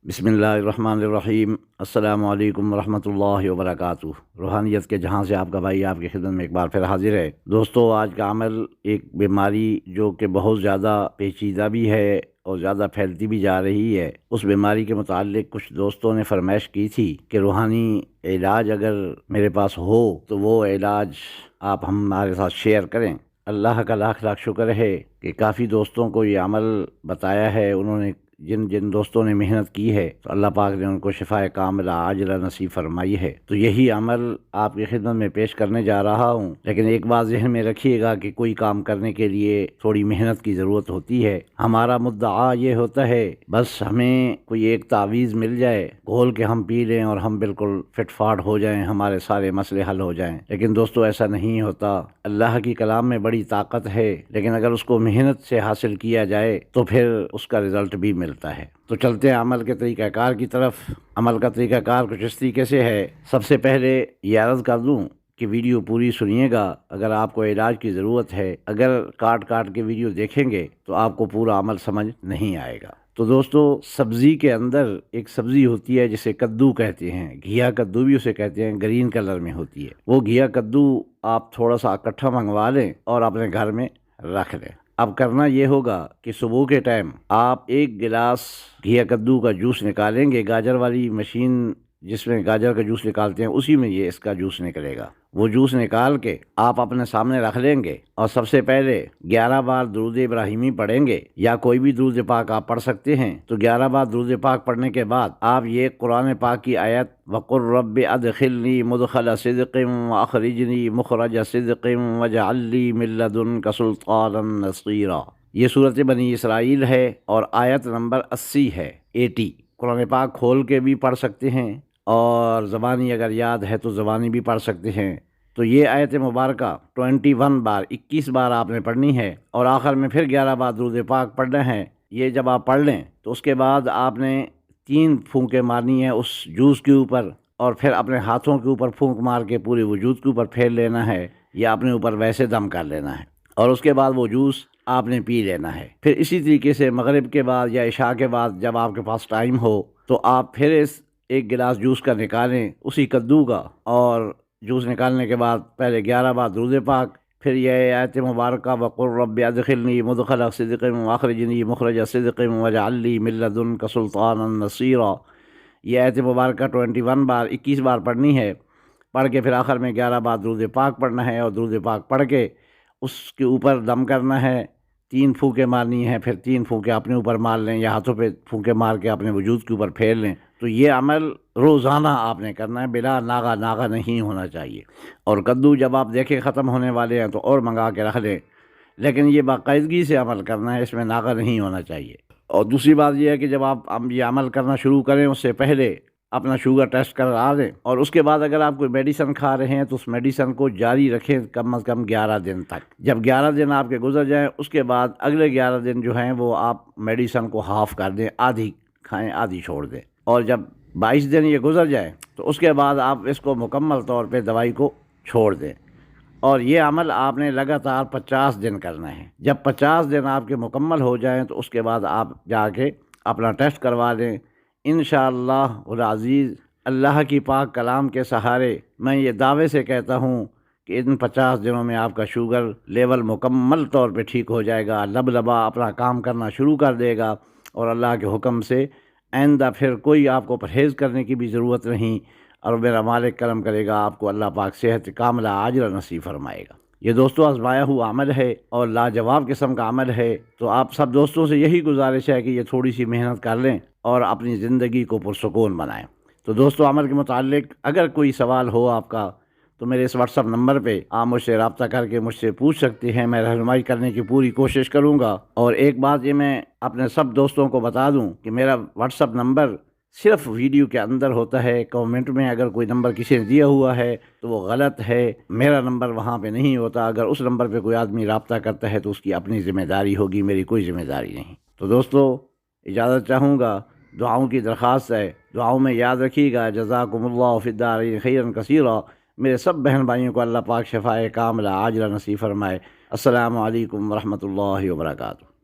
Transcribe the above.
بسم اللہ الرحمن الرحیم۔ السلام علیکم ورحمۃ اللہ وبرکاتہ۔ روحانیت کے جہاں سے آپ کا بھائی آپ کی خدمت میں ایک بار پھر حاضر ہے۔ دوستو، آج کا عمل ایک بیماری جو کہ بہت زیادہ پیچیدہ بھی ہے اور زیادہ پھیلتی بھی جا رہی ہے، اس بیماری کے متعلق کچھ دوستوں نے فرمائش کی تھی کہ روحانی علاج اگر میرے پاس ہو تو وہ علاج آپ ہمارے ساتھ شیئر کریں۔ اللہ کا لاکھ لاکھ شکر ہے کہ کافی دوستوں کو یہ عمل بتایا ہے۔ انہوں نے جن دوستوں نے محنت کی ہے تو اللہ پاک نے ان کو شفائے کاملہ عاجلہ نصیب فرمائی ہے۔ تو یہی عمل آپ کی خدمت میں پیش کرنے جا رہا ہوں، لیکن ایک بات ذہن میں رکھیے گا کہ کوئی کام کرنے کے لیے تھوڑی محنت کی ضرورت ہوتی ہے۔ ہمارا مدعا یہ ہوتا ہے بس ہمیں کوئی ایک تعویذ مل جائے، گھول کے ہم پی لیں اور ہم بالکل فٹ فاٹ ہو جائیں، ہمارے سارے مسئلے حل ہو جائیں۔ لیکن دوستو، ایسا نہیں ہوتا۔ اللہ کی کلام میں بڑی طاقت ہے، لیکن اگر اس کو محنت سے حاصل کیا جائے تو پھر اس کا رزلٹ بھی ملتا ہے۔ تو چلتے ہیں عمل کے طریقہ کار کی طرف۔ عمل کا طریقہ کار کچھ اس طریقے سے ہے۔ سب سے پہلے یہ عرض کر دوں کہ ویڈیو پوری سنیے گا۔ اگر آپ کو علاج کی ضرورت ہے، اگر کاٹ کے ویڈیو دیکھیں گے تو آپ کو پورا عمل سمجھ نہیں آئے گا۔ تو دوستو، سبزی کے اندر ایک سبزی ہوتی ہے جسے کدو کہتے ہیں، گھیا کدو بھی اسے کہتے ہیں، گرین کلر میں ہوتی ہے۔ وہ گھیا کدو آپ تھوڑا سا اکٹھا منگوا لیں اور اپنے گھر میں رکھ لیں۔ اب کرنا یہ ہوگا کہ صبح کے ٹائم آپ ایک گلاس گھیا کدو کا جوس نکالیں گے۔ گاجر والی مشین جس میں گاجر کا جوس نکالتے ہیں، اسی میں یہ اس کا جوس نکلے گا۔ وہ جوس نکال کے آپ اپنے سامنے رکھ لیں گے اور سب سے پہلے 11 بار درود ابراہیمی پڑھیں گے، یا کوئی بھی درود پاک آپ پڑھ سکتے ہیں۔ تو 11 بار درود پاک پڑھنے کے بعد آپ یہ قرآن پاک کی آیت وَقُلْ رَبِّ أَدْخِلْنِي مُدْخَلَ صِدْقٍ وَأَخْرِجْنِي مُخْرَجَ صِدْقٍ وَاجْعَل لِّي مِن لَّدُنكَ سُلْطَانًا نَصِيرًا۔ یہ سورۃ بنی اسرائیل ہے اور آیت نمبر 80 ہے، 80۔ قرآن پاک کھول کے بھی پڑھ سکتے ہیں اور زبانی اگر یاد ہے تو زبانی بھی پڑھ سکتے ہیں۔ تو یہ آیت مبارکہ 21 بار، 21 بار آپ نے پڑھنی ہے، اور آخر میں پھر 11 بار درود پاک پڑھنا ہے۔ یہ جب آپ پڑھ لیں تو اس کے بعد آپ نے 3 پھونکیں مارنی ہے اس جوس کے اوپر، اور پھر اپنے ہاتھوں کے اوپر پھونک مار کے پورے وجود کے اوپر پھیر لینا ہے، یا اپنے اوپر ویسے دم کر لینا ہے، اور اس کے بعد وہ جوس آپ نے پی لینا ہے۔ پھر اسی طریقے سے مغرب کے بعد یا عشاء کے بعد جب آپ کے پاس ٹائم ہو تو آپ پھر اس ایک گلاس جوس کا نکالیں، اسی کدو کا، اور جوس نکالنے کے بعد پہلے 11 بار درود پاک، پھر یہ آیت مبارکہ وَقُلْ رَبِّ أَدْخِلْنِي مُدْخَلَ صِدْقٍ وَأَخْرِجْنِي مُخْرَجَ صِدْقٍ وَاجْعَل لِّي مِن لَّدُنكَ سُلْطَانًا نَصِيرًا۔ یہ آیت مبارکہ 21 بار، 21 بار پڑھنی ہے۔ پڑھ کے پھر آخر میں 11 بار درود پاک پڑھنا ہے، اور درود پاک پڑھ کے اس کے اوپر دم کرنا ہے، 3 پھونکیں مارنی ہیں، پھر 3 پھونکیں اپنے اوپر مار لیں، یا ہاتھوں پہ پھونکیں مار کے اپنے وجود کے اوپر پھیر لیں۔ تو یہ عمل روزانہ آپ نے کرنا ہے، بلا ناغہ نہیں ہونا چاہیے۔ اور کدو جب آپ دیکھیں ختم ہونے والے ہیں تو اور منگا کے رکھ لیں، لیکن یہ باقاعدگی سے عمل کرنا ہے، اس میں ناغہ نہیں ہونا چاہیے۔ اور دوسری بات یہ ہے کہ جب آپ یہ عمل کرنا شروع کریں اس سے پہلے اپنا شوگر ٹیسٹ کرا دیں، اور اس کے بعد اگر آپ کوئی میڈیسن کھا رہے ہیں تو اس میڈیسن کو جاری رکھیں کم از کم 11 دن تک۔ جب 11 دن آپ کے گزر جائیں، اس کے بعد اگلے 11 دن جو ہیں وہ آپ میڈیسن کو ہاف کر دیں، آدھی کھائیں آدھی چھوڑ دیں، اور جب 22 دن یہ گزر جائیں تو اس کے بعد آپ اس کو مکمل طور پہ دوائی کو چھوڑ دیں۔ اور یہ عمل آپ نے لگاتار 50 دن کرنا ہے۔ جب 50 دن آپ کے مکمل ہو جائیں تو اس کے بعد آپ جا کے اپنا ٹیسٹ کروا دیں۔ انشاءاللہ العزیز، اللہ کی پاک کلام کے سہارے میں یہ دعوے سے کہتا ہوں کہ ان 50 دنوں میں آپ کا شوگر لیول مکمل طور پہ ٹھیک ہو جائے گا، لبا اپنا کام کرنا شروع کر دے گا، اور اللہ کے حکم سے آئندہ پھر کوئی آپ کو پرہیز کرنے کی بھی ضرورت نہیں، اور میرا مالک کرم کرے گا، آپ کو اللہ پاک صحت کاملہ عاجلہ نصیب فرمائے گا۔ یہ دوستو آزمایا ہوا عمل ہے اور لاجواب قسم کا عمل ہے۔ تو آپ سب دوستوں سے یہی گزارش ہے کہ یہ تھوڑی سی محنت کر لیں اور اپنی زندگی کو پرسکون بنائیں۔ تو دوستو، عمل کے متعلق اگر کوئی سوال ہو آپ کا تو میرے اس واٹس ایپ نمبر پہ آپ مجھ سے رابطہ کر کے مجھ سے پوچھ سکتے ہیں، میں رہنمائی کرنے کی پوری کوشش کروں گا۔ اور ایک بات یہ میں اپنے سب دوستوں کو بتا دوں کہ میرا واٹس ایپ نمبر صرف ویڈیو کے اندر ہوتا ہے۔ کمنٹ میں اگر کوئی نمبر کسی نے دیا ہوا ہے تو وہ غلط ہے، میرا نمبر وہاں پہ نہیں ہوتا۔ اگر اس نمبر پہ کوئی آدمی رابطہ کرتا ہے تو اس کی اپنی ذمہ داری ہوگی، میری کوئی ذمہ داری نہیں۔ تو دوستو، اجازت چاہوں گا، دعاؤں کی درخواست ہے، دعاؤں میں یاد رکھیے گا۔ جزاکم اللہ فی الدارین خیرا کثیرا۔ میرے سب بہن بھائیوں کو اللہ پاک شفائے کاملہ عاجلہ نصیب فرمائے۔ السلام علیکم ورحمۃ اللہ وبرکاتہ۔